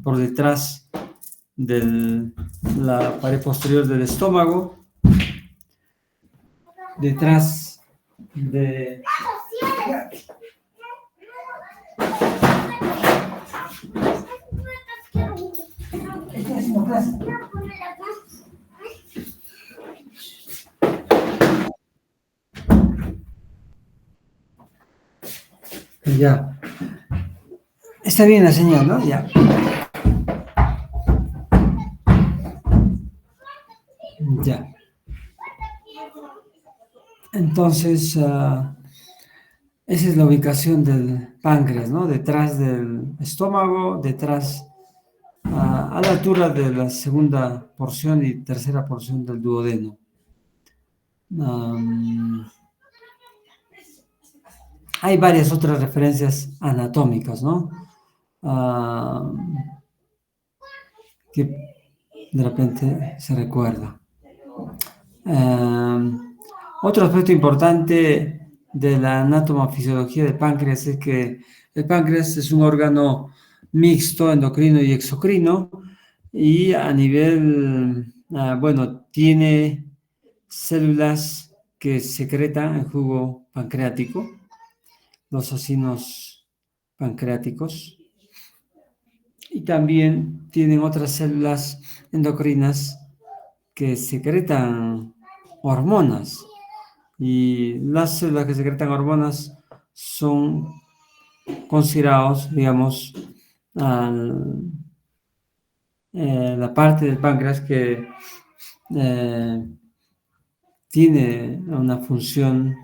por detrás de la pared posterior del estómago, detrás de... Ya. Está bien la señal, ¿no? Ya. Ya. Entonces, esa es la ubicación del páncreas, ¿no? Detrás del estómago, detrás, a la altura de la segunda porción y tercera porción del duodeno. Hay varias otras referencias anatómicas, ¿no? Que de repente se recuerda. Otro aspecto importante de la anatomofisiología del páncreas es que el páncreas es un órgano mixto, endocrino y exocrino, y a nivel, bueno, tiene células que secretan el jugo pancreático, los acinos pancreáticos, y también tienen otras células endocrinas que secretan hormonas. Y las células que secretan hormonas son considerados, digamos, la parte del páncreas que tiene una función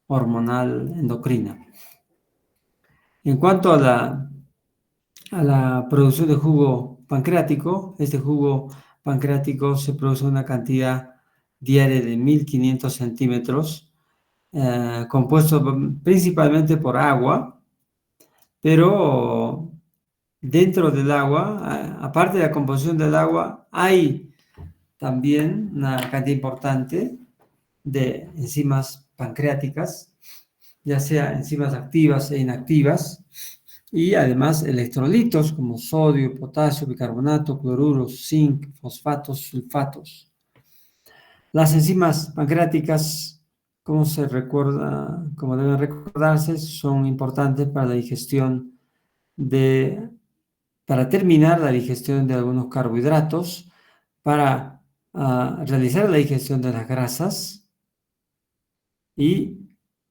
hormonal endocrina. En cuanto a la producción de jugo pancreático, este jugo pancreático se produce una cantidad diaria de 1500 centímetros, compuesto principalmente por agua, pero dentro del agua, aparte de la composición del agua, hay también una cantidad importante de enzimas pancreáticas, ya sea enzimas activas e inactivas, y además electrolitos como sodio, potasio, bicarbonato, cloruros, zinc, fosfatos, sulfatos. Las enzimas pancreáticas, como deben recordarse, son importantes para la digestión para terminar la digestión de algunos carbohidratos, para realizar la digestión de las grasas y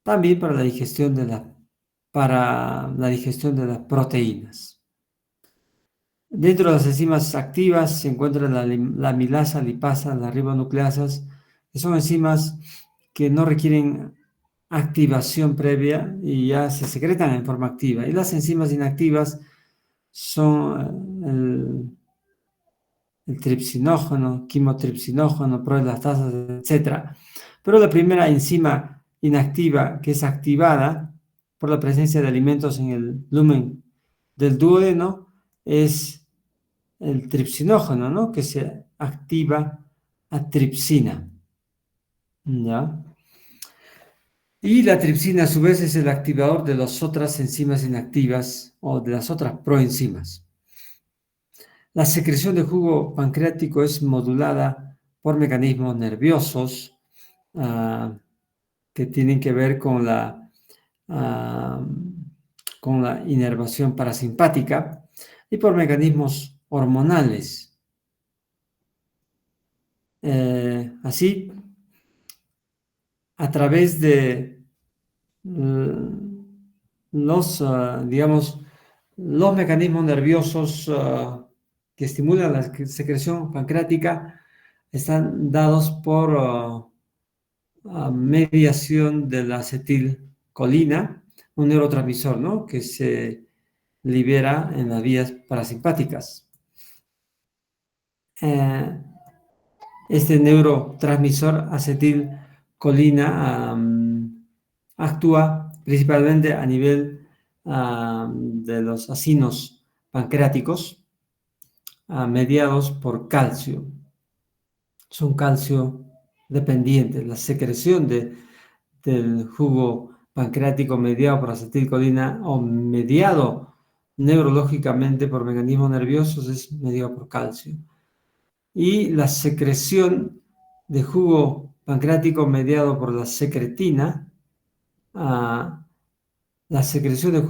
también para la digestión de las proteínas. Dentro de las enzimas activas se encuentran la amilasa, lipasa, las ribonucleasas, que son enzimas que no requieren activación previa y ya se secretan en forma activa. Y las enzimas inactivas son el tripsinógeno, quimotripsinógeno, proelastasas, etc. Pero la primera enzima inactiva que es activada por la presencia de alimentos en el lumen del duodeno es el tripsinógeno, ¿no? Que se activa a tripsina, ¿ya? Y la tripsina a su vez es el activador de las otras enzimas inactivas o de las otras proenzimas. La secreción de jugo pancreático es modulada por mecanismos nerviosos que tienen que ver con la inervación parasimpática y por mecanismos hormonales. Así, a través de los mecanismos nerviosos que estimulan la secreción pancreática, están dados por mediación de la acetilcolina, un neurotransmisor, ¿no? Que se libera en las vías parasimpáticas. Este neurotransmisor acetilcolina actúa principalmente a nivel de los acinos pancreáticos, mediados por calcio. Son calcio dependientes. La secreción del jugo pancreático mediado por acetilcolina o mediado neurológicamente por mecanismos nerviosos es mediado por calcio. Y la secreción de jugo pancreático mediado por la secretina, la secreción de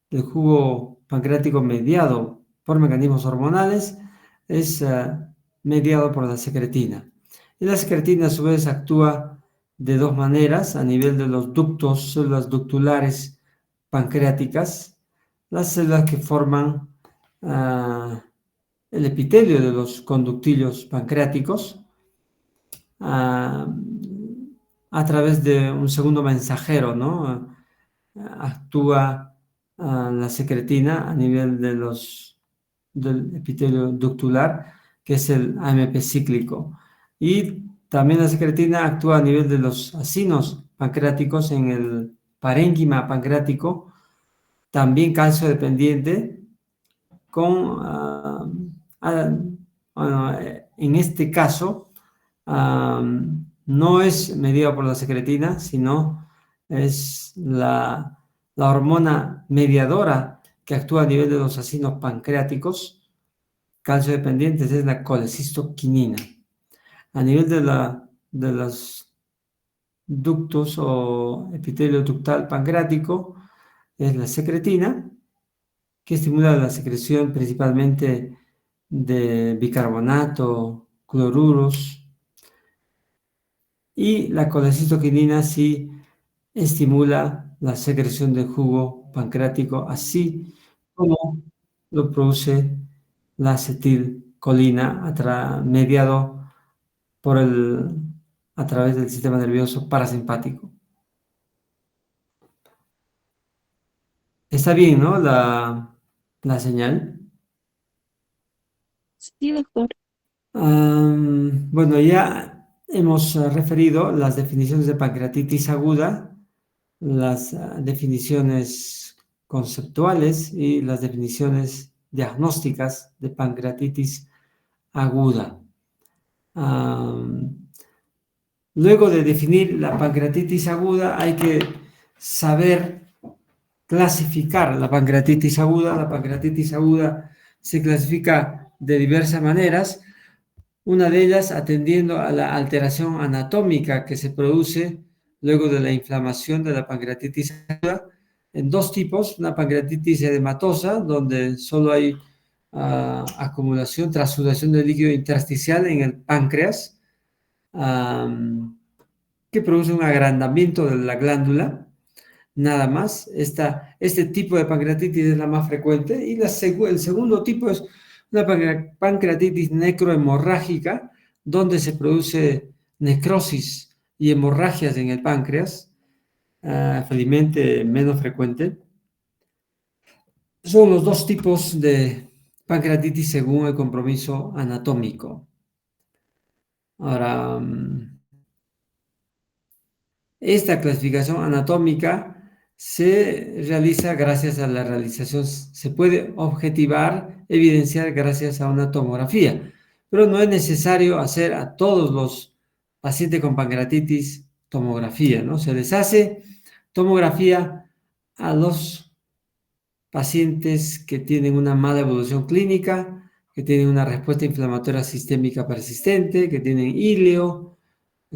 del jugo pancreático mediado por mecanismos hormonales es mediado por la secretina. Y la secretina a su vez actúa de dos maneras, a nivel de los ductos, células ductulares pancreáticas, las células que forman el epitelio de los conductillos pancreáticos, ah, a través de un segundo mensajero, ¿no? Actúa la secretina a nivel del epitelio ductular, que es el AMP cíclico. Y también la secretina actúa a nivel de los acinos pancreáticos en el parénquima pancreático, también calcio dependiente, con, bueno, en este caso, no es medida por la secretina, sino es la hormona mediadora que actúa a nivel de los acinos pancreáticos, calcio dependientes, es la colecistoquinina. A nivel de los ductos o epitelio ductal pancreático, es la secretina, que estimula la secreción principalmente de bicarbonato, cloruros, y la colecistoquinina sí estimula la secreción de jugo pancreático, así como lo produce la acetilcolina mediado por a través del sistema nervioso parasimpático. Está bien, ¿no? La señal. Sí, doctor. Bueno, ya hemos referido las definiciones de pancreatitis aguda, las definiciones conceptuales y las definiciones diagnósticas de pancreatitis aguda. Luego de definir la pancreatitis aguda, hay que saber clasificar la pancreatitis aguda. La pancreatitis aguda se clasifica de diversas maneras. Una de ellas atendiendo a la alteración anatómica que se produce luego de la inflamación de la pancreatitis aguda en dos tipos: una pancreatitis edematosa, donde solo hay acumulación, transsudación de líquido intersticial en el páncreas, que produce un agrandamiento de la glándula, nada más. Este tipo de pancreatitis es la más frecuente. Y el segundo tipo es una pancreatitis necrohemorrágica, donde se produce necrosis y hemorragias en el páncreas, felizmente menos frecuente. Son los dos tipos de pancreatitis según el compromiso anatómico. Ahora, esta clasificación anatómica se realiza gracias a la realización, se puede objetivar, evidenciar gracias a una tomografía, pero no es necesario hacer a todos los pacientes con pancreatitis tomografía, ¿no? Se les hace tomografía a los pacientes que tienen una mala evolución clínica, que tienen una respuesta inflamatoria sistémica persistente, que tienen ileo,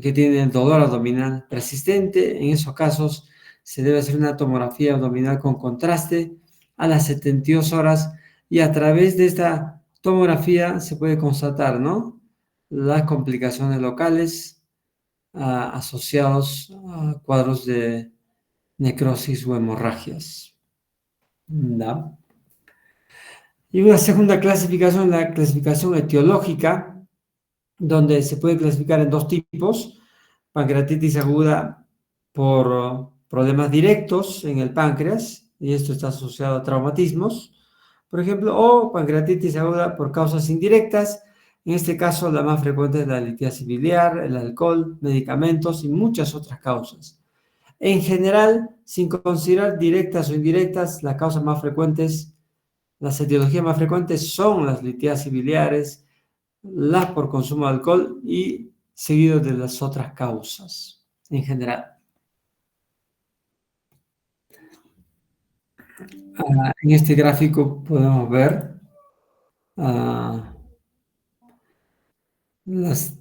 que tienen dolor abdominal persistente. En esos casos se debe hacer una tomografía abdominal con contraste a las 72 horas, y a través de esta tomografía se puede constatar, ¿no?, las complicaciones locales asociados a cuadros de necrosis o hemorragias. ¿Da? Y una segunda clasificación, la clasificación etiológica, donde se puede clasificar en dos tipos: pancreatitis aguda por problemas directos en el páncreas, y esto está asociado a traumatismos, por ejemplo, o pancreatitis aguda por causas indirectas. En este caso, la más frecuente es la litiasis biliar, el alcohol, medicamentos y muchas otras causas. En general, sin considerar directas o indirectas, las causas más frecuentes, las etiologías más frecuentes son las litiasis biliares, las por consumo de alcohol y seguido de las otras causas en general. En este gráfico podemos ver ah, las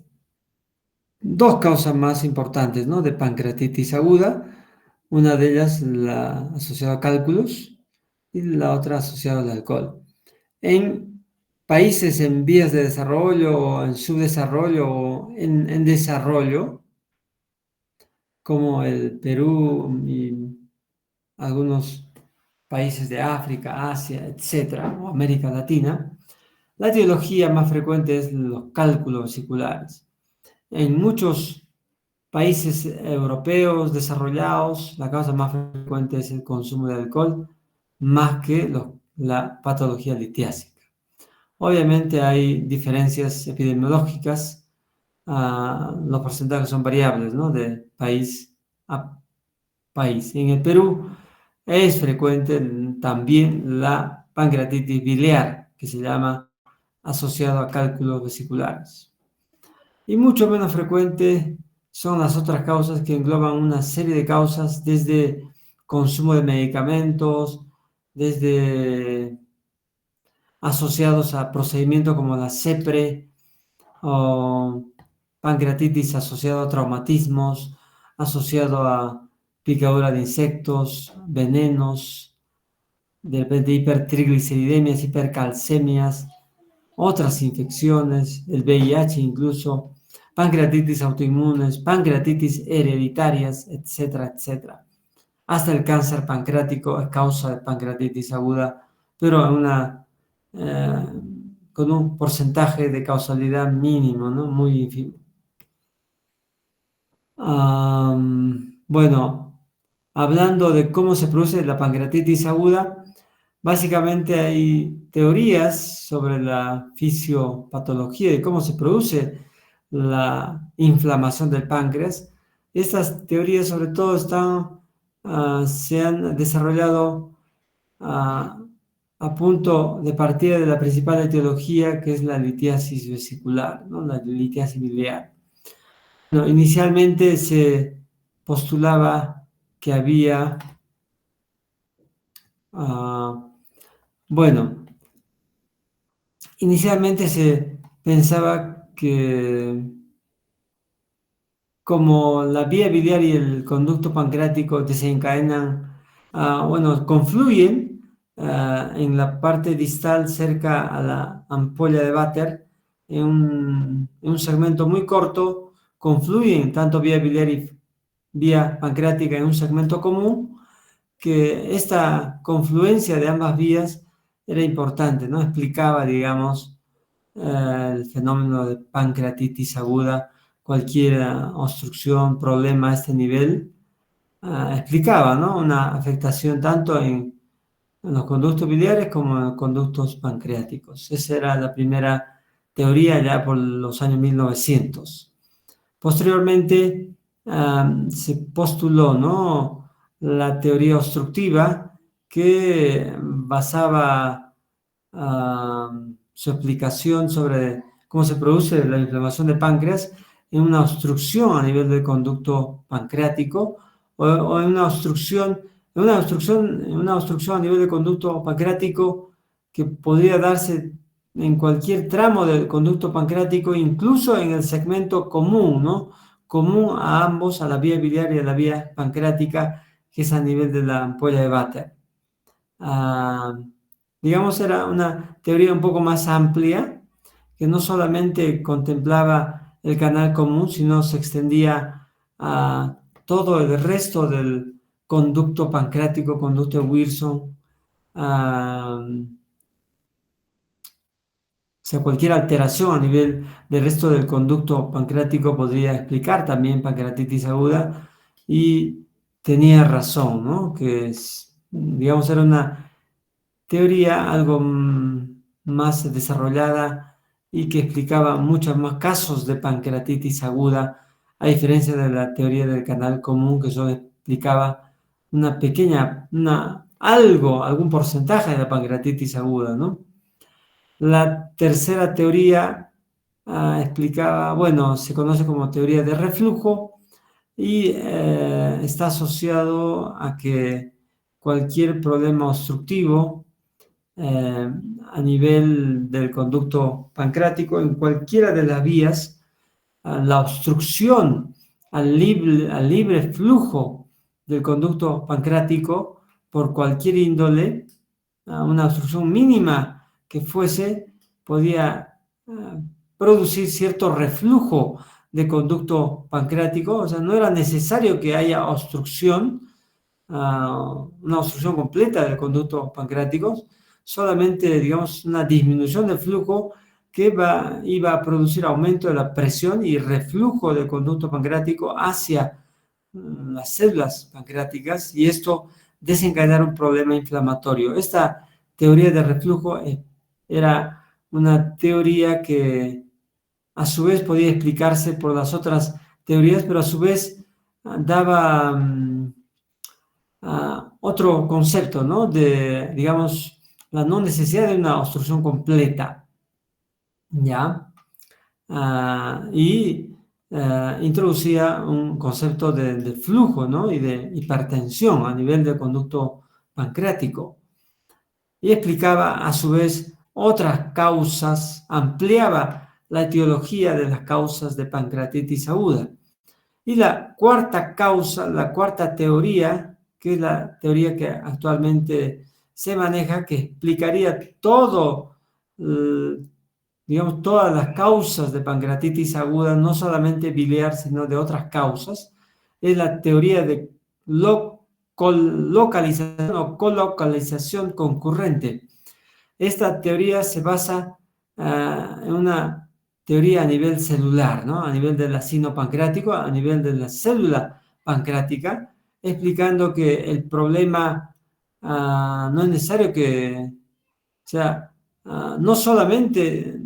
dos causas más importantes, ¿no? De pancreatitis aguda. Una de ellas la asociada a cálculos y la otra asociada al alcohol. En países en vías de desarrollo o en subdesarrollo o en desarrollo, como el Perú y algunos países de África, Asia, etcétera, o América Latina, la etiología más frecuente es los cálculos vesiculares. En muchos países europeos desarrollados, la causa más frecuente es el consumo de alcohol, más que la patología litiásica. Obviamente hay diferencias epidemiológicas, los porcentajes son variables, ¿no? De país a país. En el Perú es frecuente también la pancreatitis biliar, que se llama asociado a cálculos vesiculares. Y mucho menos frecuente son las otras causas que engloban una serie de causas desde consumo de medicamentos, desde asociados a procedimientos como la CEPRE o pancreatitis asociado a traumatismos, asociado a picadura de insectos, venenos, de repente hipertrigliceridemias, hipercalcemias, otras infecciones, el VIH incluso, pancreatitis autoinmunes, pancreatitis hereditarias, etcétera, etcétera. Hasta el cáncer pancreático es causa de pancreatitis aguda, pero eh, con un porcentaje de causalidad mínimo, ¿no? Muy ínfimo. Bueno, hablando de cómo se produce la pancreatitis aguda, básicamente hay teorías sobre la fisiopatología y cómo se produce la inflamación del páncreas. Estas teorías sobre todo se han desarrollado ah, a punto de partida de la principal etiología, que es la litiasis vesicular, ¿no? La litiasis biliar. Bueno, inicialmente se postulaba que había, ah, bueno, inicialmente se pensaba que como la vía biliar y el conducto pancreático desencadenan, bueno, confluyen en la parte distal cerca a la ampolla de Vater, en un segmento muy corto, confluyen tanto vía biliar y vía pancreática en un segmento común, que esta confluencia de ambas vías era importante, ¿no? Explicaba, digamos, el fenómeno de pancreatitis aguda, cualquier obstrucción, problema a este nivel, explicaba, ¿no? Una afectación tanto en los conductos biliares como en los conductos pancreáticos. Esa era la primera teoría ya por los años 1900. Posteriormente se postuló, ¿no? La teoría obstructiva que basaba su explicación sobre cómo se produce la inflamación del páncreas en una obstrucción a nivel del conducto pancreático o en una obstrucción a nivel del conducto pancreático que podría darse en cualquier tramo del conducto pancreático, incluso en el segmento común, ¿no? Común a ambos, a la vía biliar y a la vía pancreática, que es a nivel de la ampolla de Vater. Digamos, era una teoría un poco más amplia, que no solamente contemplaba el canal común, sino se extendía a todo el resto del conducto pancreático, conducto de Wilson, o sea, cualquier alteración a nivel del resto del conducto pancreático podría explicar también pancreatitis aguda, y tenía razón, ¿no? Que digamos, era una teoría algo más desarrollada y que explicaba muchos más casos de pancreatitis aguda, a diferencia de la teoría del canal común, que solo explicaba una pequeña, algún porcentaje de la pancreatitis aguda, ¿no? La tercera teoría explicaba, bueno, se conoce como teoría de reflujo y está asociado a que cualquier problema obstructivo a nivel del conducto pancreático en cualquiera de las vías, la obstrucción al libre flujo del conducto pancreático por cualquier índole, una obstrucción mínima que fuese, podía producir cierto reflujo de conducto pancreático. O sea, no era necesario que haya obstrucción, una obstrucción completa del conducto pancreático, solamente, digamos, una disminución del flujo que iba a producir aumento de la presión y reflujo del conducto pancreático hacia las células pancreáticas, y esto desencadenar un problema inflamatorio. Esta teoría de reflujo era una teoría que a su vez podía explicarse por las otras teorías, pero a su vez daba otro concepto, ¿no? De, digamos, la no necesidad de una obstrucción completa, ¿ya? Y introducía un concepto de flujo, ¿no? Y de hipertensión a nivel del conducto pancreático. Y explicaba a su vez otras causas, ampliaba la etiología de las causas de pancreatitis aguda. Y la cuarta causa, la cuarta teoría, que es la teoría que actualmente se maneja, que explicaría todo, digamos, todas las causas de pancreatitis aguda, no solamente biliar, sino de otras causas, es la teoría de localización o colocalización concurrente. Esta teoría se basa en una teoría a nivel celular, ¿no? A nivel del sino pancreático, a nivel de la célula pancreática, explicando que el problema no es necesario que, o sea, no solamente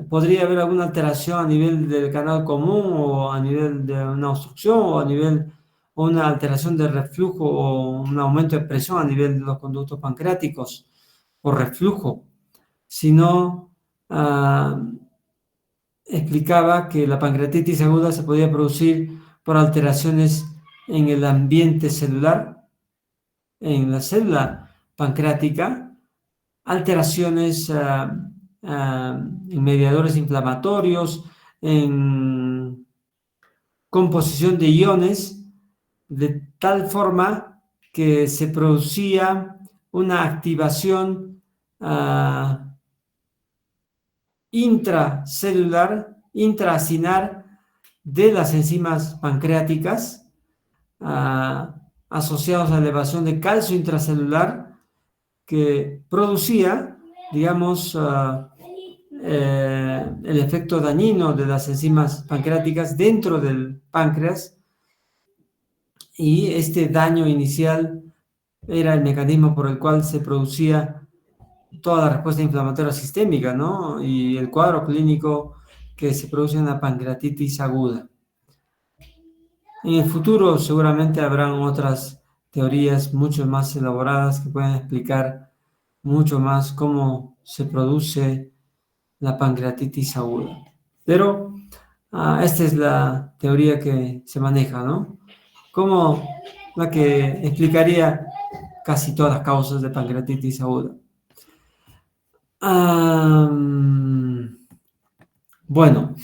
podría haber alguna alteración a nivel del canal común o a nivel de una obstrucción o a nivel o una alteración de reflujo o un aumento de presión a nivel de los conductos pancreáticos o reflujo, sino explicaba que la pancreatitis aguda se podía producir por alteraciones en el ambiente celular, en la célula pancreática, alteraciones en mediadores inflamatorios, en composición de iones, de tal forma que se producía una activación intracelular, intracinar de las enzimas pancreáticas asociados a elevación de calcio intracelular que producía, digamos, el efecto dañino de las enzimas pancreáticas dentro del páncreas, y este daño inicial era el mecanismo por el cual se producía toda la respuesta inflamatoria sistémica, ¿no? Y el cuadro clínico que se produce en la pancreatitis aguda. En el futuro seguramente habrán otras teorías mucho más elaboradas que puedan explicar mucho más cómo se produce la pancreatitis aguda. Pero esta es la teoría que se maneja, ¿no? Como la que explicaría casi todas las causas de pancreatitis aguda. Bueno,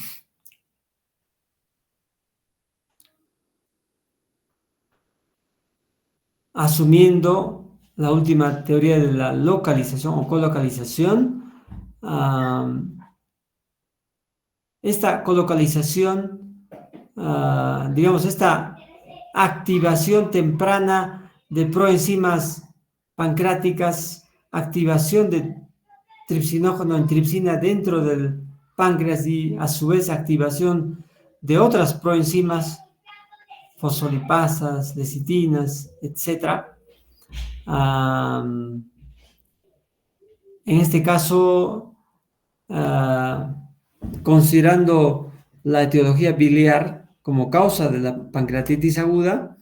asumiendo la última teoría de la localización o colocalización, esta colocalización, digamos, esta activación temprana de proenzimas pancreáticas, activación de tripsinógeno en tripsina dentro del páncreas y a su vez activación de otras proenzimas, fosfolipasas, lecitinas, etc. En este caso, considerando la etiología biliar como causa de la pancreatitis aguda,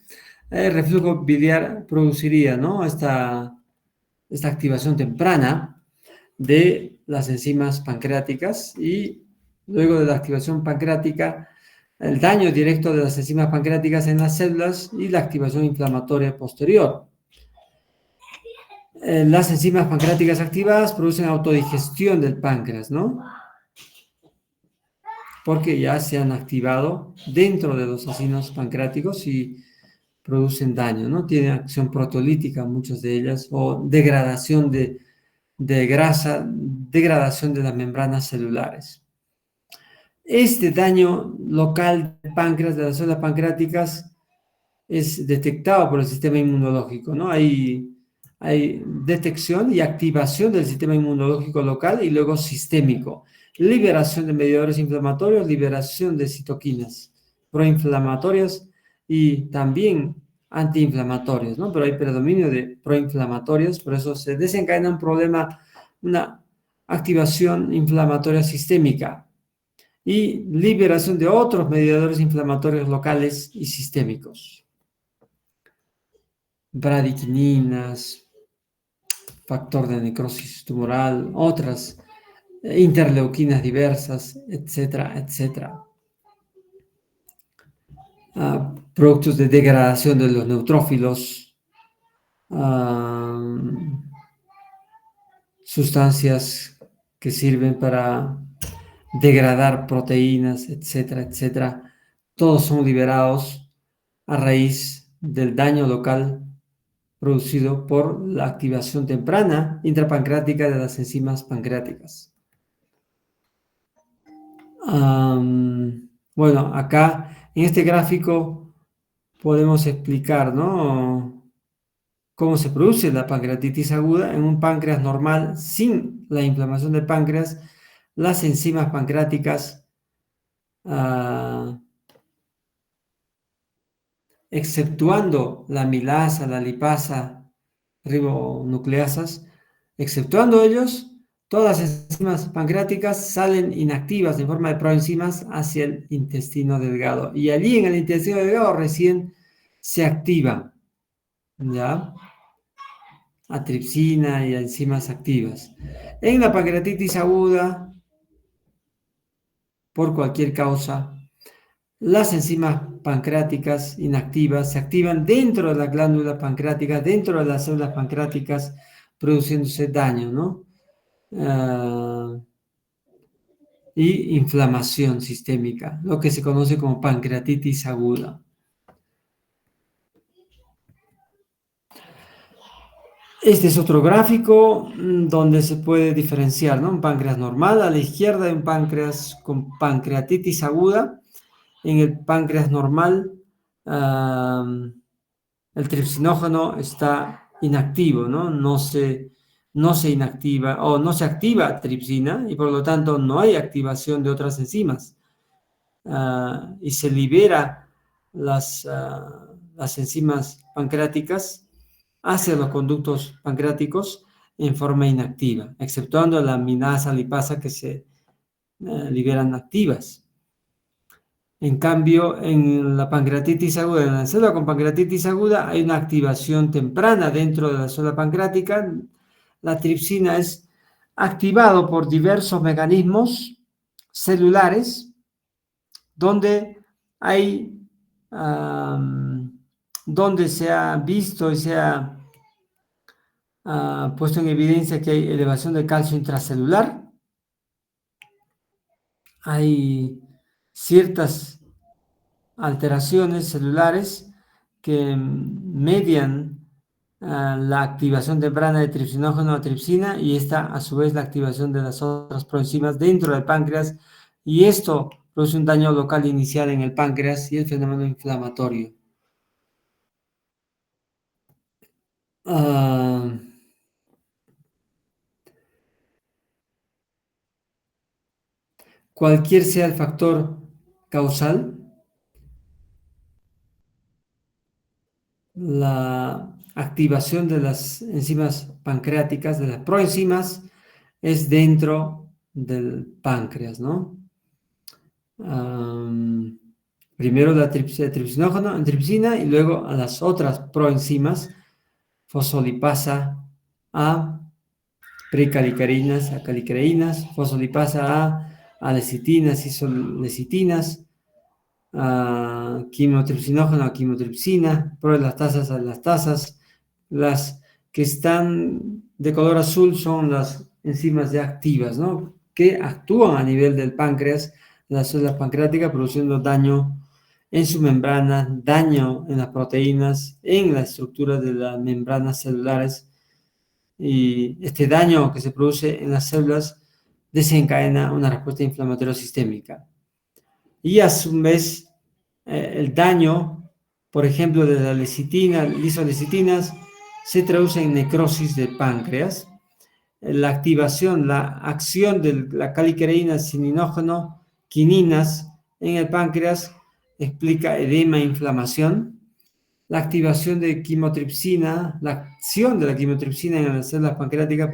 el reflujo biliar produciría, ¿no? esta activación temprana de las enzimas pancreáticas, y luego de la activación pancreática, el daño directo de las enzimas pancreáticas en las células y la activación inflamatoria posterior. las enzimas pancreáticas activadas producen autodigestión del páncreas, ¿no? Porque ya se han activado dentro de los acinos pancreáticos y producen daño, ¿no? Tienen acción proteolítica, muchas de ellas, o degradación de grasa, degradación de las membranas celulares. Este daño local del páncreas, de las células pancreáticas, es detectado por el sistema inmunológico, ¿no? Hay detección y activación del sistema inmunológico local y luego sistémico. Liberación de mediadores inflamatorios, liberación de citoquinas proinflamatorias y también antiinflamatorios, ¿no? Pero hay predominio de proinflamatorios, por eso se desencadena un problema, una activación inflamatoria sistémica y liberación de otros mediadores inflamatorios locales y sistémicos. Bradykininas, factor de necrosis tumoral, otras interleuquinas diversas, etcétera, etcétera. Productos de degradación de los neutrófilos, sustancias que sirven para degradar proteínas, etcétera, etcétera. Todos son liberados a raíz del daño local producido por la activación temprana intrapancreática de las enzimas pancreáticas. Bueno, acá en este gráfico podemos explicar, ¿no?, cómo se produce la pancreatitis aguda en un páncreas normal sin la inflamación del páncreas. Las enzimas pancreáticas, exceptuando la amilasa, la lipasa, ribonucleasas, exceptuando ellos, todas las enzimas pancreáticas salen inactivas en forma de proenzimas hacia el intestino delgado. Y allí en el intestino delgado recién se activa, ¿ya?, a tripsina y a enzimas activas. En la pancreatitis aguda, por cualquier causa, las enzimas pancreáticas inactivas se activan dentro de la glándula pancreática, dentro de las células pancreáticas, produciéndose daño, ¿no? Y inflamación sistémica, lo que se conoce como pancreatitis aguda. Este es otro gráfico donde se puede diferenciar, ¿no?, un páncreas normal a la izquierda y un páncreas con pancreatitis aguda. En el páncreas normal, el tripsinógeno está inactivo, ¿no? No se inactiva o no se activa tripsina y por lo tanto no hay activación de otras enzimas. Y se libera las enzimas pancreáticas hacia los conductos pancreáticos en forma inactiva, exceptuando la aminasa lipasa que se liberan activas. En cambio, en la pancreatitis aguda, en la célula con pancreatitis aguda, hay una activación temprana dentro de la célula pancreática. La tripsina es activado por diversos mecanismos celulares donde donde se ha visto y se ha puesto en evidencia que hay elevación de calcio intracelular. Hay ciertas alteraciones celulares que median la activación temprana de tripsinógeno a tripsina y esta a su vez la activación de las otras proenzimas dentro del páncreas, y esto produce un daño local inicial en el páncreas y el fenómeno inflamatorio. Cualquier sea el factor causal, la activación de las enzimas pancreáticas, de las proenzimas, es dentro del páncreas, ¿no? Primero la tripsinógeno en tripsina y luego a las otras proenzimas, fosfolipasa A, precalicarinas, acalicreínas, fosfolipasa A, lecitinas, isolecitinas, quimotripsinógeno a quimotripsina, proelastasas a elastasas, las que están de color azul son las enzimas ya activas, ¿no? Que actúan a nivel del páncreas, las células pancreáticas, produciendo daño en su membrana, daño en las proteínas, en la estructura de las membranas celulares. Y este daño que se produce en las células desencadena una respuesta inflamatoria sistémica. Y a su vez, el daño, por ejemplo, de la lecitina, lisolecitinas, se traduce en necrosis del páncreas. La activación, la acción de la caliquereína, cininógeno, quininas en el páncreas explica edema e inflamación. La activación de quimotripsina, la acción de la quimotripsina en las células pancreáticas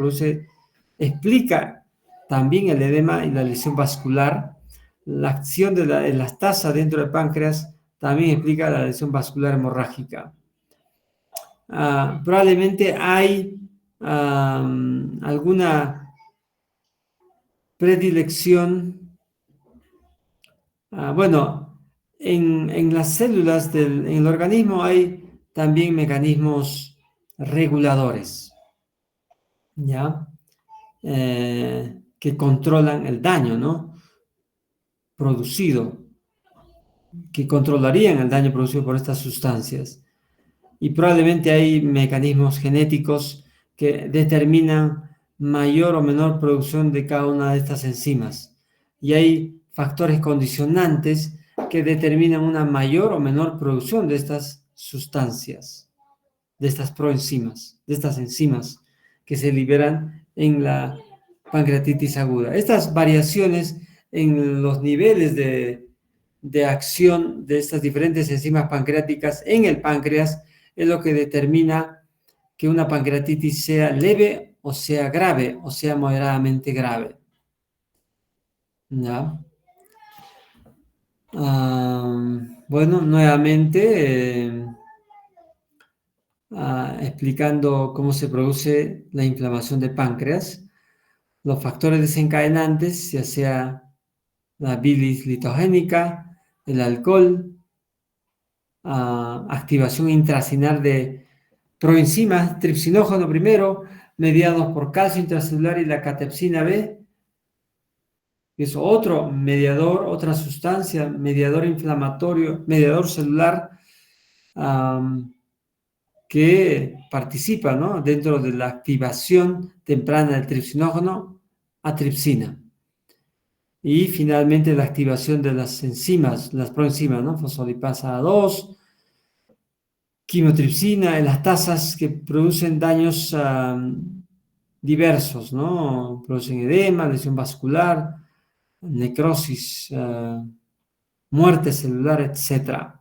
explica también el edema y la lesión vascular. La acción de la elastasa dentro del páncreas también explica la lesión vascular hemorrágica. Probablemente hay alguna predilección. Bueno, en las células en el organismo hay también mecanismos reguladores, ¿ya? Que controlan el daño, ¿no? Producido, que controlarían el daño producido por estas sustancias. Y probablemente hay mecanismos genéticos que determinan mayor o menor producción de cada una de estas enzimas. Y hay factores condicionantes que determinan una mayor o menor producción de estas sustancias, de estas proenzimas, de estas enzimas que se liberan en la pancreatitis aguda. Estas variaciones en los niveles de acción de estas diferentes enzimas pancreáticas en el páncreas es lo que determina que una pancreatitis sea leve o sea grave o sea moderadamente grave. ¿Ya? Bueno, nuevamente explicando cómo se produce la inflamación del páncreas, los factores desencadenantes, ya sea la bilis litogénica, el alcohol, activación intracelular de proenzimas, tripsinógeno primero, mediados por calcio intracelular y la catepsina B, que es otro mediador, otra sustancia, mediador inflamatorio, mediador celular, que participa, ¿no?, dentro de la activación temprana del tripsinógeno a tripsina. Y finalmente la activación de las enzimas, las proenzimas, ¿no?, fosfolipasa 2, quimotripsina, elastasas que producen daños diversos, ¿no? Producen edema, lesión vascular, necrosis, muerte celular, etc.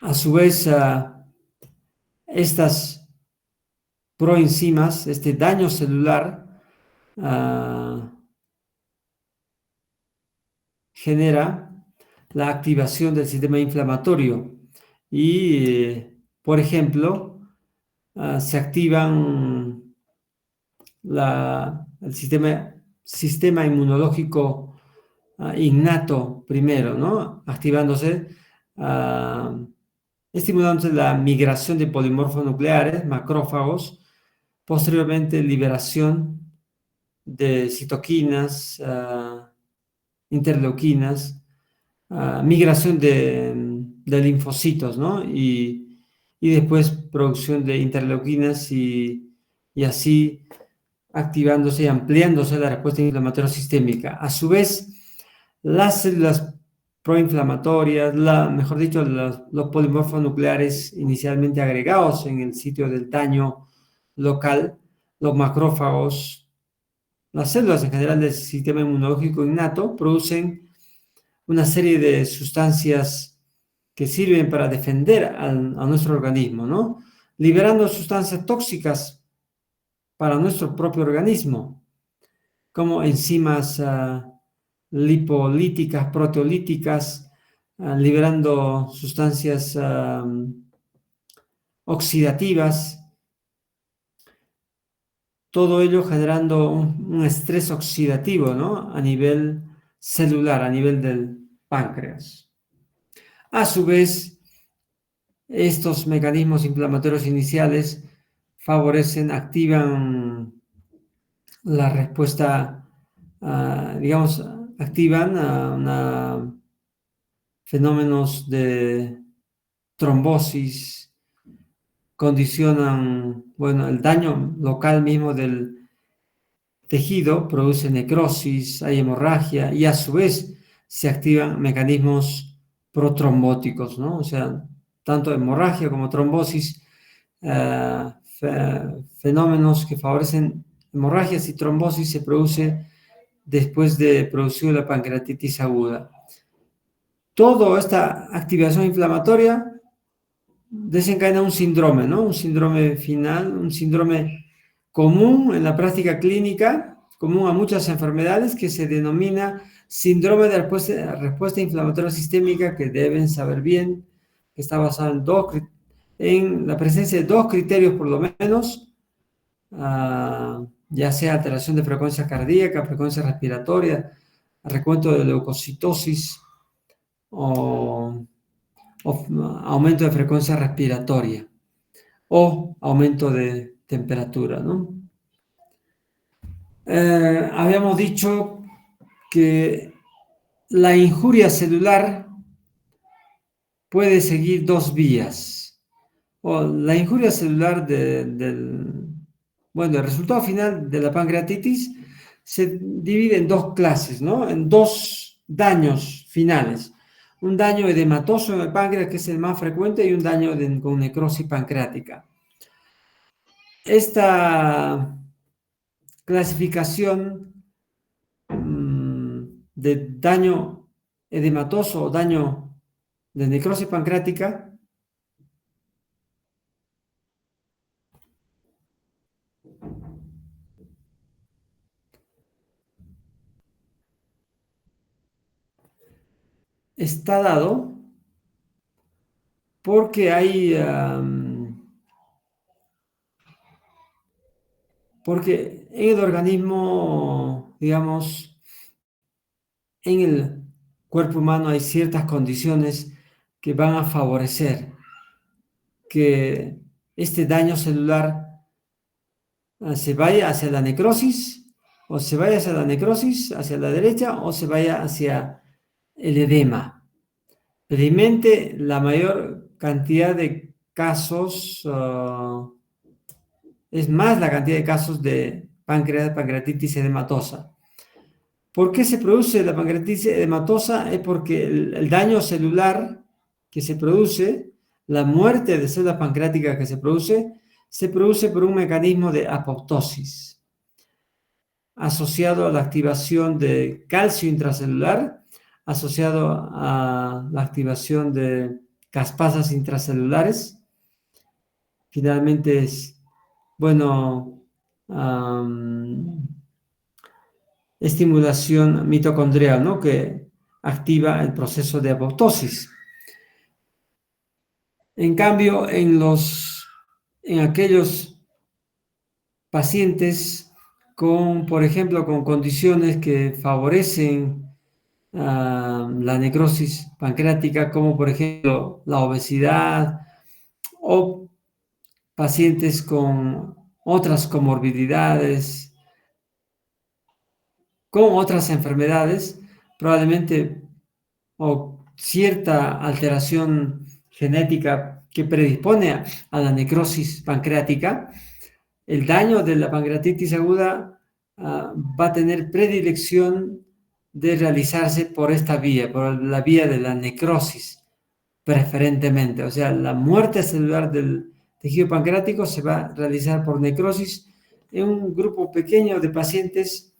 A su vez, estas proenzimas, este daño celular, genera la activación del sistema inflamatorio y, por ejemplo, se activan el sistema inmunológico innato primero, ¿no? Activándose, estimulándose la migración de polimorfos nucleares, macrófagos, posteriormente liberación de citoquinas, interleuquinas, migración de linfocitos, ¿no? Y después producción de interleuquinas y así activándose y ampliándose la respuesta inflamatoria sistémica. A su vez, las células proinflamatorias, mejor dicho, los polimorfos nucleares inicialmente agregados en el sitio del daño local, los macrófagos, las células en general del sistema inmunológico innato producen una serie de sustancias que sirven para defender a nuestro organismo, ¿no? Liberando sustancias tóxicas para nuestro propio organismo, como enzimas lipolíticas, proteolíticas, liberando sustancias oxidativas, todo ello generando un estrés oxidativo, ¿no?, a nivel celular, a nivel del páncreas. A su vez, estos mecanismos inflamatorios iniciales activan la respuesta, digamos, activan fenómenos de trombosis, condicionan, bueno, el daño local mismo del tejido, produce necrosis, hay hemorragia y a su vez se activan mecanismos protrombóticos, ¿no? O sea, tanto hemorragia como trombosis, fenómenos que favorecen hemorragias y trombosis se produce después de producir la pancreatitis aguda. Toda esta activación inflamatoria desencadena un síndrome, ¿no? Un síndrome final, un síndrome común en la práctica clínica, común a muchas enfermedades, que se denomina síndrome de respuesta inflamatoria sistémica, que deben saber bien, que está basado en la presencia de dos criterios por lo menos, ya sea alteración de frecuencia cardíaca, frecuencia respiratoria, recuento de leucocitosis o aumento de frecuencia respiratoria o aumento de temperatura, ¿no? Habíamos dicho que la injuria celular puede seguir dos vías. O la injuria celular bueno, el resultado final de la pancreatitis se divide en dos clases, ¿no? En dos daños finales. Un daño edematoso en el páncreas, que es el más frecuente, y un daño con necrosis pancreática. Esta clasificación de daño edematoso o daño de necrosis pancreática está dado porque porque en el organismo, digamos, en el cuerpo humano hay ciertas condiciones que van a favorecer que este daño celular se vaya hacia la necrosis, o se vaya hacia la necrosis, hacia la derecha, o se vaya hacia el edema. Felizmente, la mayor cantidad de casos, es más la cantidad de casos de pancreatitis edematosa. ¿Por qué se produce la pancreatitis edematosa? Es porque el daño celular que se produce, la muerte de células pancreáticas que se produce por un mecanismo de apoptosis asociado a la activación de calcio intracelular, asociado a la activación de caspasas intracelulares. Finalmente es, bueno, estimulación mitocondrial, ¿no? Que activa el proceso de apoptosis. En cambio, en aquellos pacientes con, por ejemplo, con condiciones que favorecen la necrosis pancreática, como por ejemplo la obesidad, o pacientes con otras comorbilidades, con otras enfermedades, probablemente, o cierta alteración genética que predispone a la necrosis pancreática, el daño de la pancreatitis aguda va a tener predilección de realizarse por esta vía, por la vía de la necrosis, preferentemente. O sea, la muerte celular del tejido pancreático se va a realizar por necrosis en un grupo pequeño de pacientes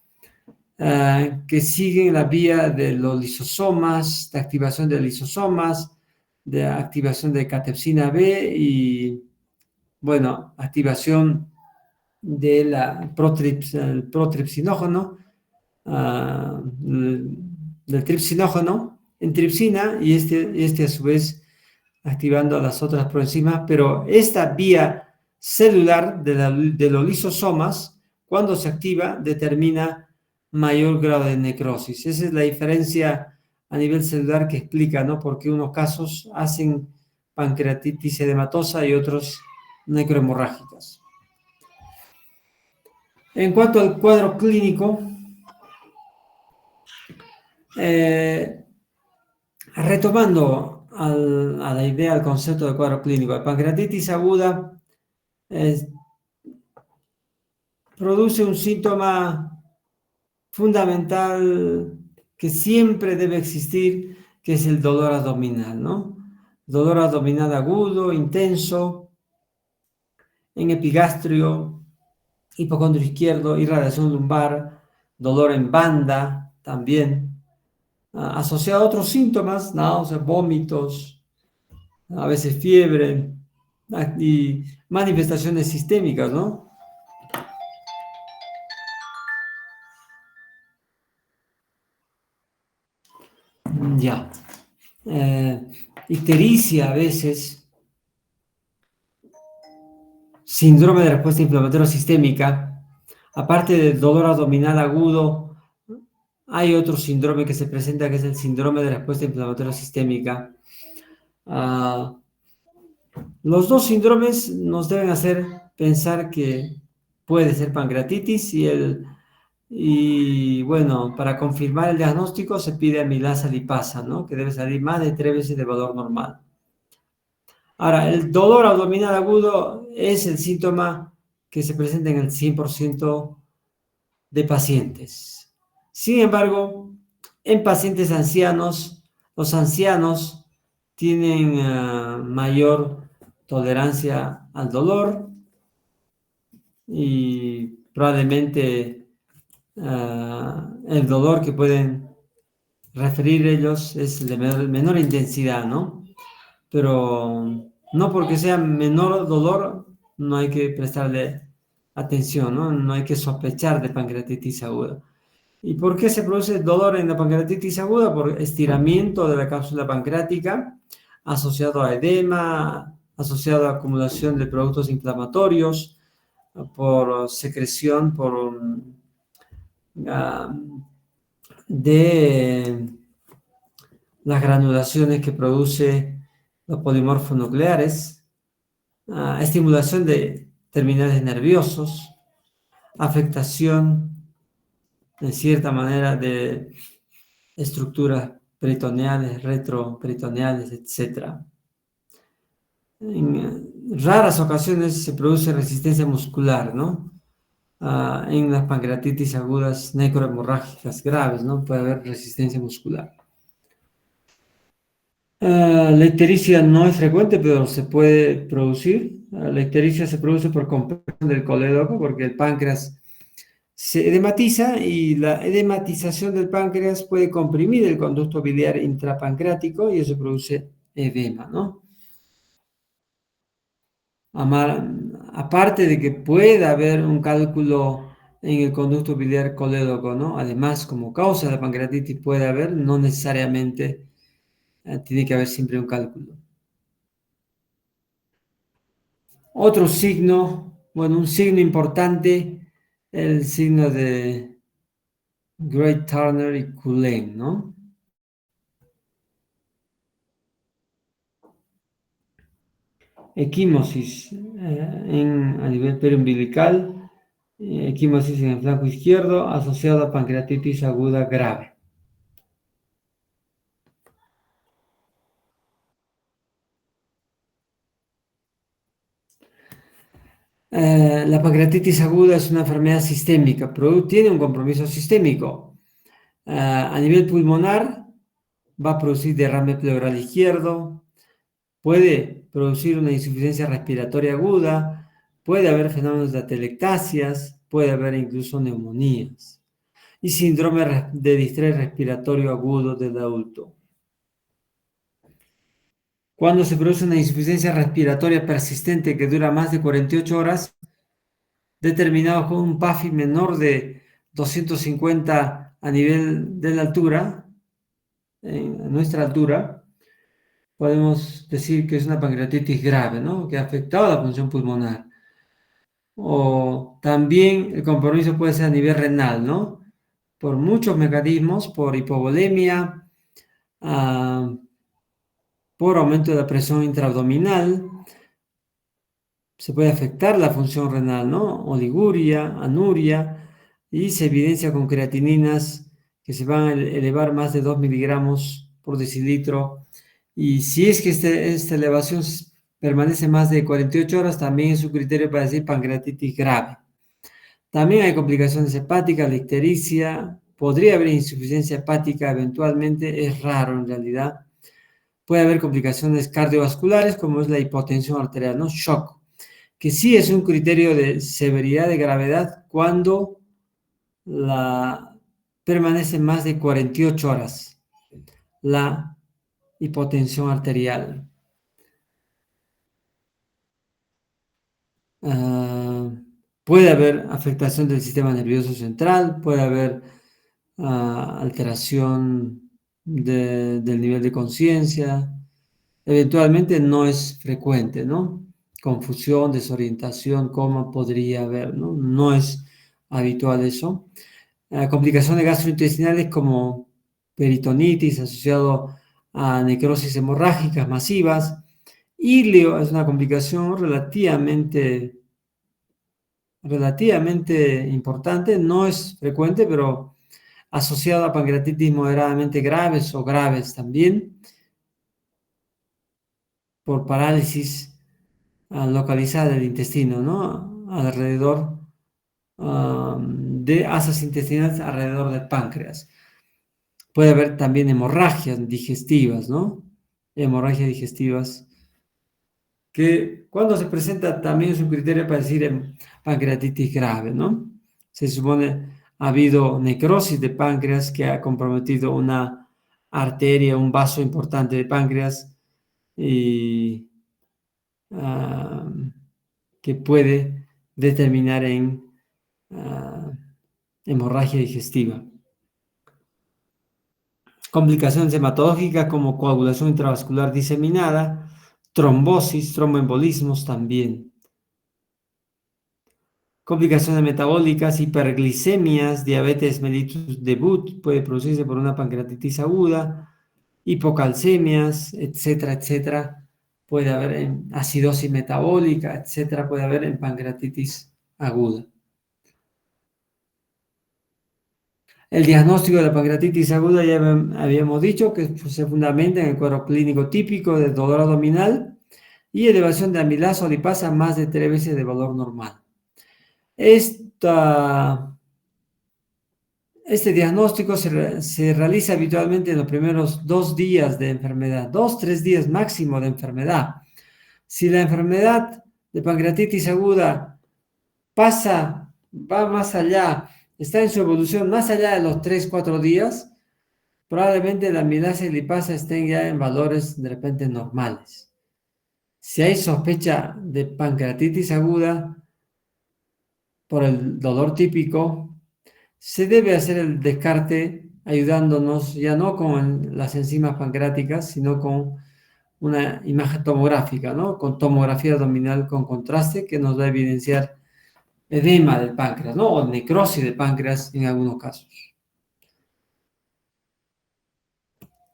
que siguen la vía de los lisosomas, de activación de lisosomas, de activación de catepsina B y, bueno, activación de la el protripsinógeno, del tripsinógeno en tripsina, y este a su vez activando las otras proenzimas, pero esta vía celular de los lisosomas, cuando se activa, determina mayor grado de necrosis. Esa es la diferencia a nivel celular que explica, ¿no? Porque unos casos hacen pancreatitis edematosa y otros necrohemorrágicas. En cuanto al cuadro clínico, retomando a la idea, al concepto de cuadro clínico, la pancreatitis aguda produce un síntoma fundamental que siempre debe existir, que es el dolor abdominal, ¿no? Dolor abdominal agudo, intenso, en epigastrio, hipocondrio izquierdo, irradiación lumbar, dolor en banda también, asociado a otros síntomas, náuseas, vómitos, a veces fiebre y manifestaciones sistémicas, ¿no? Ya. Ictericia a veces, síndrome de respuesta inflamatoria sistémica, aparte del dolor abdominal agudo, hay otro síndrome que se presenta que es el síndrome de respuesta inflamatoria sistémica. Los dos síndromes nos deben hacer pensar que puede ser pancreatitis y bueno, para confirmar el diagnóstico se pide amilasa lipasa, ¿no? Que debe salir más de 3 veces de valor normal. Ahora, el dolor abdominal agudo es el síntoma que se presenta en el 100% de pacientes. Sin embargo, en pacientes ancianos, los ancianos tienen mayor tolerancia al dolor y probablemente el dolor que pueden referir ellos es de menor intensidad, ¿no? Pero no porque sea menor dolor, no hay que prestarle atención, ¿no? No hay que sospechar de pancreatitis aguda. ¿Y por qué se produce dolor en la pancreatitis aguda? Por estiramiento de la cápsula pancreática, asociado a edema, asociado a acumulación de productos inflamatorios, por secreción de las granulaciones que produce los polimorfos nucleares, estimulación de terminales nerviosos, afectación en cierta manera de estructuras peritoneales, retroperitoneales, etc. En raras ocasiones se produce resistencia muscular, ¿no? En las pancreatitis agudas necrohemorrágicas graves, ¿no? Puede haber resistencia muscular. La ictericia no es frecuente, pero se puede producir. La ictericia se produce por compresión del colédoco, porque el páncreas se edematiza y la edematización del páncreas puede comprimir el conducto biliar intrapancreático y eso produce edema, ¿no? Aparte de que pueda haber un cálculo en el conducto biliar colédoco, ¿no? Además, como causa de la pancreatitis puede haber, no necesariamente tiene que haber siempre un cálculo. Otro signo, bueno, un signo importante, el signo de Great Turner y Cullen, ¿no? Equimosis a nivel periumbilical, equimosis en el flanco izquierdo asociado a pancreatitis aguda grave. La pancreatitis aguda es una enfermedad sistémica, pero tiene un compromiso sistémico. A nivel pulmonar va a producir derrame pleural izquierdo, puede producir una insuficiencia respiratoria aguda, puede haber fenómenos de atelectasias, puede haber incluso neumonías y síndrome de distrés respiratorio agudo del adulto. Cuando se produce una insuficiencia respiratoria persistente que dura más de 48 horas, determinado con un PAFI menor de 250 a nivel de la altura, en nuestra altura, podemos decir que es una pancreatitis grave, ¿no? Que ha afectado a la función pulmonar. O también el compromiso puede ser a nivel renal, ¿no? Por muchos mecanismos, por hipovolemia, por aumento de la presión intraabdominal, se puede afectar la función renal, ¿no? Oliguria, anuria, y se evidencia con creatininas que se van a elevar más de 2 miligramos por decilitro. Y si es que esta elevación permanece más de 48 horas, también es un criterio para decir pancreatitis grave. También hay complicaciones hepáticas, la ictericia, podría haber insuficiencia hepática eventualmente, es raro en realidad. Puede haber complicaciones cardiovasculares como es la hipotensión arterial, ¿no? Shock, que sí es un criterio de severidad de gravedad cuando permanece más de 48 horas la hipotensión arterial. Puede haber afectación del sistema nervioso central, puede haber alteración del nivel de conciencia. Eventualmente no es frecuente, ¿no? Confusión, desorientación, coma podría haber, ¿no? No es habitual eso. Complicaciones gastrointestinales como peritonitis asociado a necrosis hemorrágicas masivas. Ilio es una complicación relativamente importante, no es frecuente, pero asociado a pancreatitis moderadamente graves o graves también, por parálisis localizada del intestino, ¿no? Alrededor de asas intestinales alrededor del páncreas. Puede haber también hemorragias digestivas, ¿no? Hemorragias digestivas, que cuando se presenta también es un criterio para decir en pancreatitis grave, ¿no? Se supone ha habido necrosis de páncreas que ha comprometido una arteria, un vaso importante de páncreas y que puede determinar en hemorragia digestiva. Complicaciones hematológicas como coagulación intravascular diseminada, trombosis, tromboembolismos también. Complicaciones metabólicas, hiperglicemias, diabetes mellitus debut, puede producirse por una pancreatitis aguda, hipocalcemias, etcétera, etcétera. Puede haber en acidosis metabólica, etcétera, puede haber en pancreatitis aguda. El diagnóstico de la pancreatitis aguda ya habíamos dicho que se fundamenta en el cuadro clínico típico de dolor abdominal y elevación de amilasa o lipasa más de 3 veces de valor normal. Este diagnóstico se realiza habitualmente en los primeros 2 días de enfermedad, 2-3 días máximo de enfermedad. Si la enfermedad de pancreatitis aguda va más allá, está en su evolución más allá de los 3-4 días, probablemente la amilasa y lipasa estén ya en valores de repente normales. Si hay sospecha de pancreatitis aguda por el dolor típico, se debe hacer el descarte ayudándonos ya no con las enzimas pancreáticas, sino con una imagen tomográfica, ¿no? Con tomografía abdominal con contraste que nos va a evidenciar edema del páncreas, ¿no? O necrosis del páncreas en algunos casos.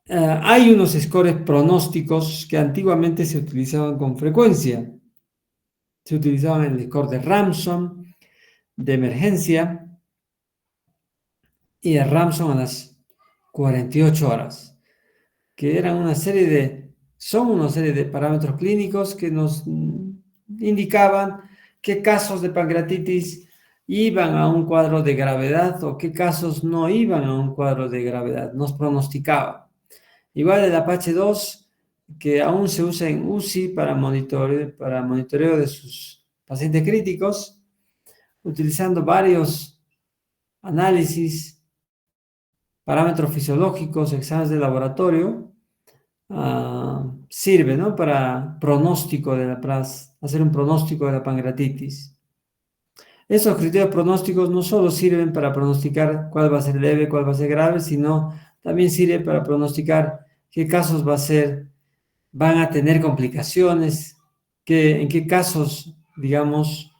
Hay unos scores pronósticos que antiguamente se utilizaban con frecuencia. Se utilizaban el score de Ramson, de emergencia, y el Ramson a las 48 horas, que eran son una serie de parámetros clínicos que nos indicaban qué casos de pancreatitis iban a un cuadro de gravedad o qué casos no iban a un cuadro de gravedad, nos pronosticaba. Igual el Apache 2, que aún se usa en UCI para monitoreo de sus pacientes críticos, utilizando varios análisis, parámetros fisiológicos, exámenes de laboratorio, sirve, ¿no? Para hacer un pronóstico de la pancreatitis. Esos criterios pronósticos no solo sirven para pronosticar cuál va a ser leve, cuál va a ser grave, sino también sirve para pronosticar qué casos van a tener complicaciones, en qué casos, digamos,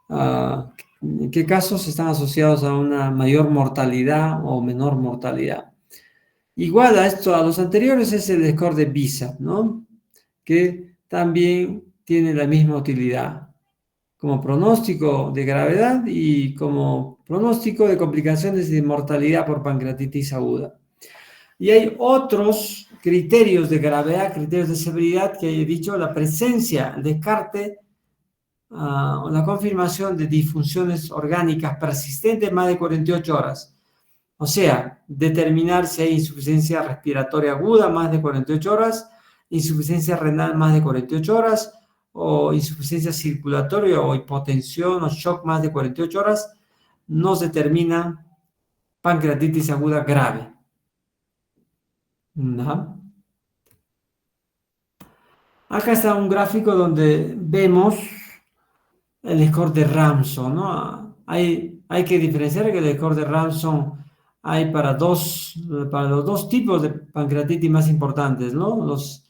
en qué casos están asociados a una mayor mortalidad o menor mortalidad. Igual a esto, a los anteriores es el score de BISAP, ¿no? Que también tiene la misma utilidad como pronóstico de gravedad y como pronóstico de complicaciones de mortalidad por pancreatitis aguda. Y hay otros criterios de gravedad, criterios de severidad que he dicho, la presencia, el descarte o la confirmación de disfunciones orgánicas persistentes más de 48 horas. O sea, determinar si hay insuficiencia respiratoria aguda más de 48 horas, insuficiencia renal más de 48 horas, o insuficiencia circulatoria o hipotensión o shock más de 48 horas, nos determina pancreatitis aguda grave. ¿No? Acá está un gráfico donde vemos el score de Ramson, ¿no? Hay que diferenciar que el score de Ramson hay para los dos tipos de pancreatitis más importantes, ¿no? Los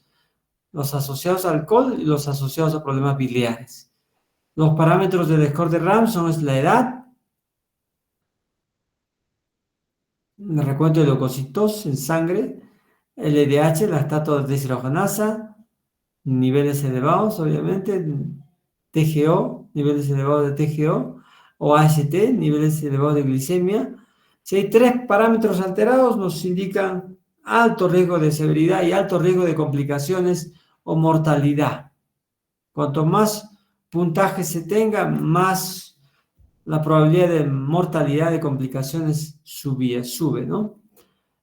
asociados al alcohol y los asociados a problemas biliares. Los parámetros del score de Ramson es la edad, el recuento de leucocitos en sangre, el LDH, la estato-deshidrogenasa, niveles elevados, obviamente, TGO, niveles elevados de TGO, o AST, niveles elevados de glicemia. Si hay tres parámetros alterados, nos indican alto riesgo de severidad y alto riesgo de complicaciones o mortalidad. Cuanto más puntaje se tenga, más la probabilidad de mortalidad de complicaciones sube, ¿no?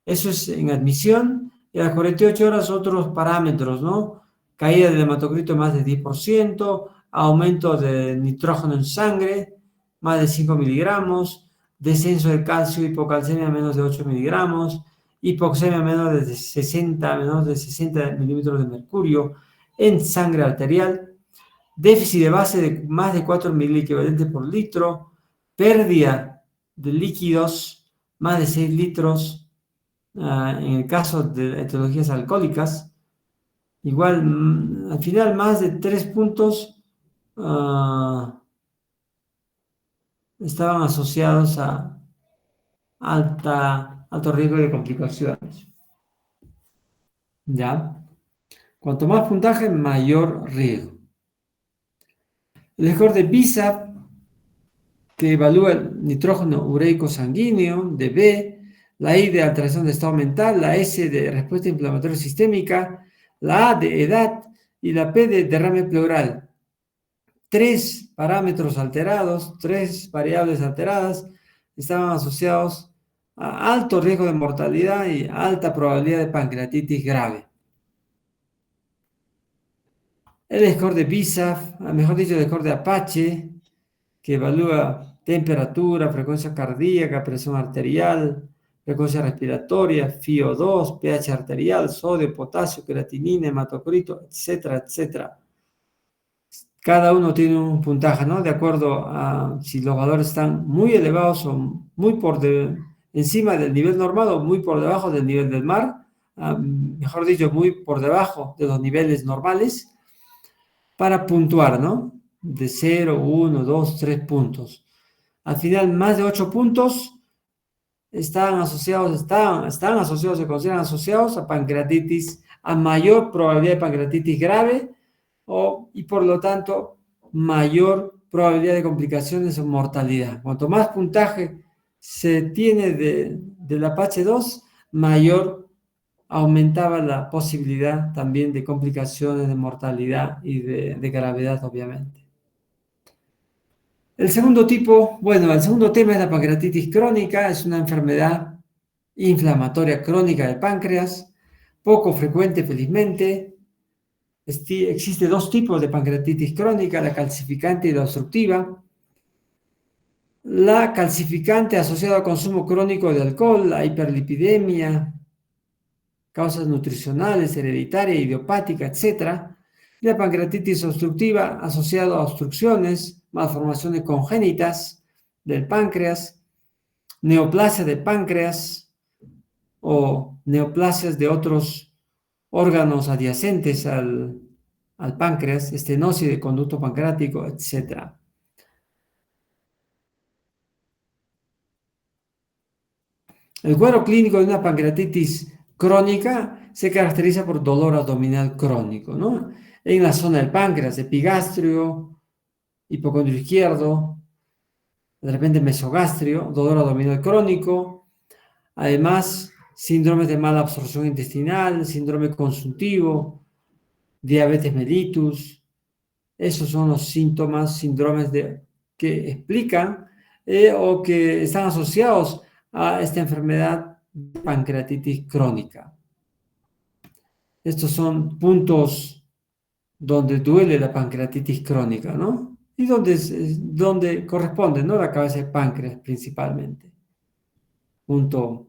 Eso es en admisión. Y a las 48 horas otros parámetros, ¿no? Caída del hematocrito más de 10%, aumento de nitrógeno en sangre, más de 5 miligramos, descenso de calcio, hipocalcemia menos de 8 miligramos, hipoxemia menos de 60 milímetros de mercurio en sangre arterial, déficit de base de más de 4 miliequivalentes por litro, pérdida de líquidos más de 6 litros en el caso de etiologías alcohólicas. Igual, al final, más de 3 puntos estaban asociados a alto riesgo de complicaciones. ¿Ya? Cuanto más puntaje, mayor riesgo. El score de BISAP, que evalúa el nitrógeno ureico sanguíneo, de B, la I de alteración de estado mental, la S de respuesta inflamatoria sistémica, la A de edad y la P de derrame pleural. Tres parámetros alterados, tres variables alteradas, estaban asociados a alto riesgo de mortalidad y alta probabilidad de pancreatitis grave. El score de BISAF, mejor dicho, el score de Apache, que evalúa temperatura, frecuencia cardíaca, presión arterial, frecuencia respiratoria, FiO2, pH arterial, sodio, potasio, creatinina, hematocrito, etcétera, etcétera. Cada uno tiene un puntaje, ¿no? De acuerdo a si los valores están muy elevados o muy encima del nivel normal o muy por debajo del nivel del mar, mejor dicho, muy por debajo de los niveles normales, para puntuar, ¿no? De 0, 1, 2, 3 puntos. Al final, más de 8 puntos están asociados, se consideran asociados a pancreatitis, a mayor probabilidad de pancreatitis grave y por lo tanto mayor probabilidad de complicaciones o mortalidad. Cuanto más puntaje se tiene del Apache 2, mayor aumentaba la posibilidad también de complicaciones, de mortalidad y de gravedad, obviamente. El segundo tema es la pancreatitis crónica, es una enfermedad inflamatoria crónica del páncreas, poco frecuente felizmente. Existe dos tipos de pancreatitis crónica, la calcificante y la obstructiva. La calcificante asociada al consumo crónico de alcohol, la hiperlipidemia, causas nutricionales, hereditaria, idiopática, etc. La pancreatitis obstructiva asociada a obstrucciones, malformaciones congénitas del páncreas, neoplasia de páncreas o neoplasias de otros órganos adyacentes al páncreas, estenosis de conducto pancreático, etc. El cuadro clínico de una pancreatitis crónica se caracteriza por dolor abdominal crónico, ¿no? En la zona del páncreas, epigastrio, hipocondrio izquierdo, de repente mesogastrio, dolor abdominal crónico, además síndromes de mala absorción intestinal, síndrome consultivo, diabetes mellitus. Esos son los síntomas, síndromes que explican o que están asociados a esta enfermedad de pancreatitis crónica. Estos son puntos donde duele la pancreatitis crónica, ¿no? Y donde corresponde, ¿no? La cabeza de páncreas principalmente. Punto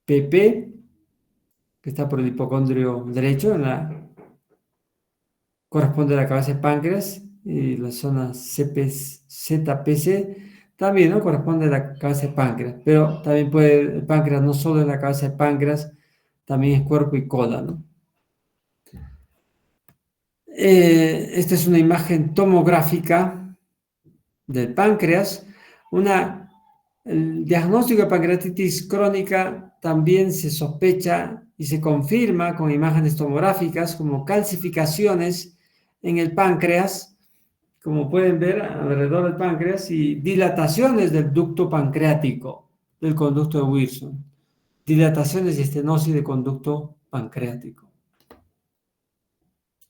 PP, que está por el hipocondrio derecho, corresponde a la cabeza de páncreas, y la zona ZPC también, ¿no? Corresponde a la cabeza de páncreas, pero también puede, el páncreas no solo es la cabeza de páncreas, también es cuerpo y cola, ¿no? Esta es una imagen tomográfica del páncreas. El diagnóstico de pancreatitis crónica también se sospecha y se confirma con imágenes tomográficas como calcificaciones en el páncreas, como pueden ver alrededor del páncreas, y dilataciones del ducto pancreático, del conducto de Wilson. Dilataciones y estenosis del conducto pancreático.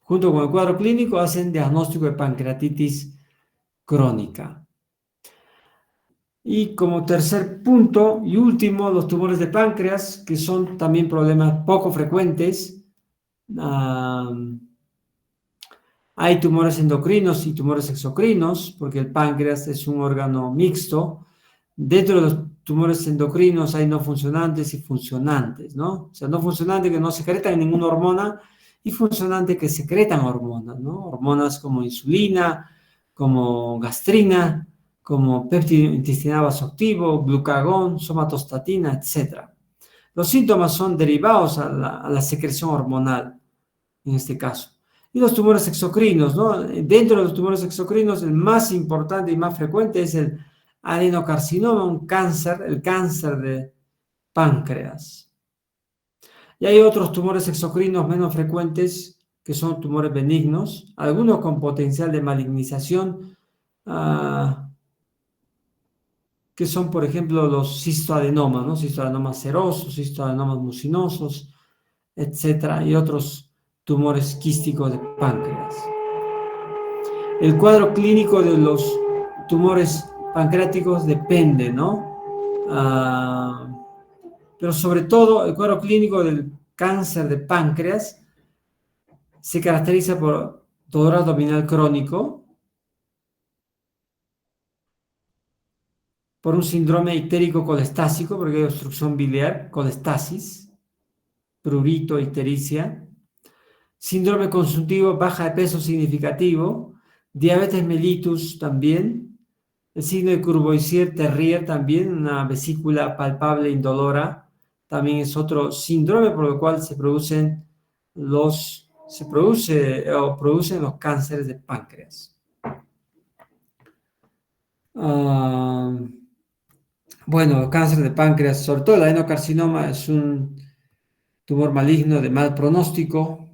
Junto con el cuadro clínico hacen diagnóstico de pancreatitis crónica. Y como tercer punto y último, los tumores de páncreas, que son también problemas poco frecuentes. Hay tumores endocrinos y tumores exocrinos, porque el páncreas es un órgano mixto. Dentro de los tumores endocrinos hay no funcionantes y funcionantes, ¿no? O sea, no funcionantes que no secretan ninguna hormona y funcionantes que secretan hormonas, ¿no? Hormonas como insulina, como gastrina, como péptido intestinal vasoactivo, glucagón, somatostatina, etc. Los síntomas son derivados a la secreción hormonal, en este caso. Y los tumores exocrinos, ¿no? Dentro de los tumores exocrinos, el más importante y más frecuente es el adenocarcinoma, un cáncer, el cáncer de páncreas. Y hay otros tumores exocrinos menos frecuentes, que son tumores benignos, algunos con potencial de malignización, que son, por ejemplo, los cistoadenomas, ¿no? Cistoadenomas serosos, cistoadenomas mucinosos, etcétera, y otros tumores quísticos de páncreas. El cuadro clínico de los tumores pancreáticos depende, ¿no? Pero sobre todo, el cuadro clínico del cáncer de páncreas se caracteriza por dolor abdominal crónico, por un síndrome ictérico colestásico, porque hay obstrucción biliar, colestasis, prurito, ictericia, síndrome consultivo, baja de peso significativo, diabetes mellitus también, el signo de Courvoisier-Terrier también, una vesícula palpable indolora, también es otro síndrome por el cual se producen los cánceres de páncreas. Bueno, el cáncer de páncreas, sobre todo el adenocarcinoma, es un tumor maligno de mal pronóstico.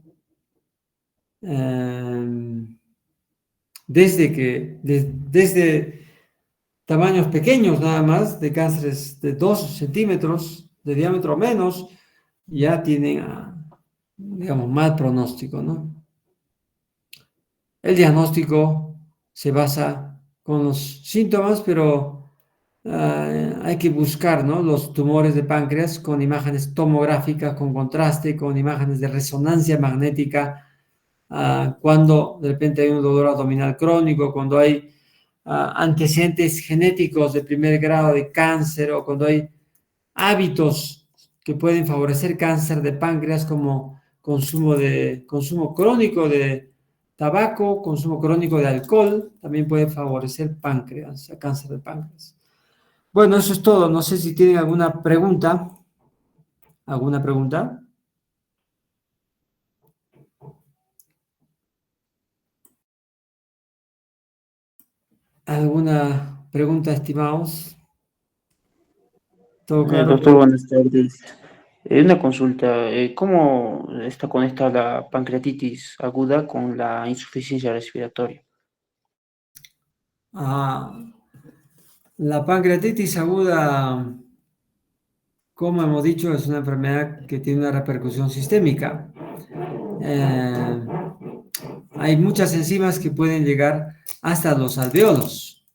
Desde tamaños pequeños nada más, de cánceres de 2 centímetros de diámetro o menos, ya tienen, digamos, mal pronóstico, ¿no? El diagnóstico se basa con los síntomas, pero hay que buscar, ¿no? Los tumores de páncreas con imágenes tomográficas, con contraste, con imágenes de resonancia magnética, cuando de repente hay un dolor abdominal crónico, cuando hay antecedentes genéticos de primer grado de cáncer, o cuando hay hábitos que pueden favorecer cáncer de páncreas, como consumo crónico de tabaco, consumo crónico de alcohol, también puede favorecer páncreas, cáncer de páncreas. Bueno, eso es todo. No sé si tienen alguna pregunta. ¿Alguna pregunta? ¿Alguna pregunta, estimados? ¿Todo claro? Doctor, buenas tardes. Una consulta, ¿cómo está conectada la pancreatitis aguda con la insuficiencia respiratoria? Ah, la pancreatitis aguda, como hemos dicho, es una enfermedad que tiene una repercusión sistémica. Eh, Hay muchas enzimas que pueden llegar hasta los alveolos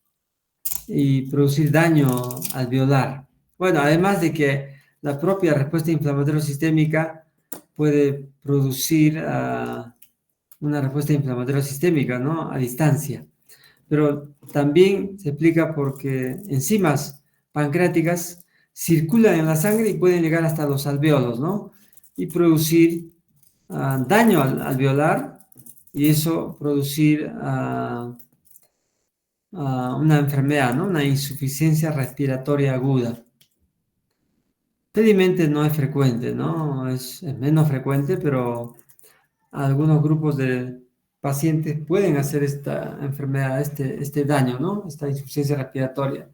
y producir daño alveolar. Bueno, además de que la propia respuesta inflamatoria sistémica puede producir una respuesta inflamatoria sistémica, ¿no? A distancia. Pero también se explica porque enzimas pancreáticas circulan en la sangre y pueden llegar hasta los alveolos, ¿no? Y producir daño alveolar y eso producir una enfermedad, ¿no? Una insuficiencia respiratoria aguda. Felizmente no es frecuente, ¿no? Es menos frecuente, pero algunos grupos de pacientes pueden hacer esta enfermedad, este daño, ¿no? Esta insuficiencia respiratoria.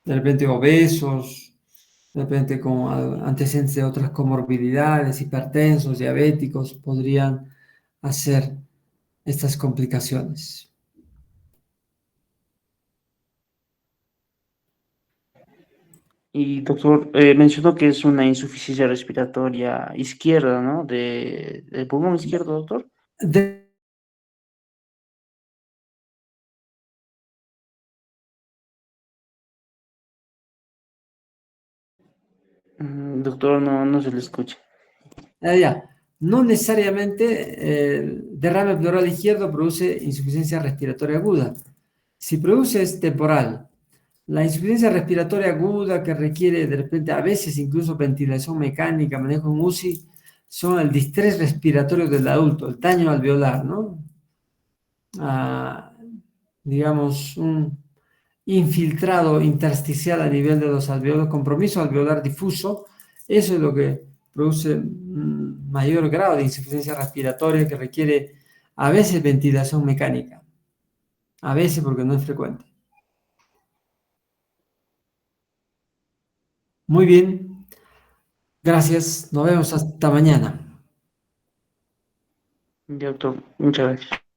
De repente obesos, de repente con antecedentes de otras comorbilidades, hipertensos, diabéticos, podrían hacer estas complicaciones. Y doctor, mencionó que es una insuficiencia respiratoria izquierda, ¿no? Del pulmón izquierdo, doctor. De- Doctor, no se le escucha. ya. No necesariamente el derrame pleural izquierdo produce insuficiencia respiratoria aguda. Si produce es temporal. La insuficiencia respiratoria aguda que requiere de repente a veces incluso ventilación mecánica, manejo en UCI, son el distrés respiratorio del adulto, el daño alveolar, ¿no? Ah, digamos, un infiltrado intersticial a nivel de los alveolos, compromiso alveolar difuso, eso es lo que produce un mayor grado de insuficiencia respiratoria que requiere a veces ventilación mecánica, a veces porque no es frecuente. Muy bien, gracias, nos vemos hasta mañana. Ya, doctor, muchas gracias.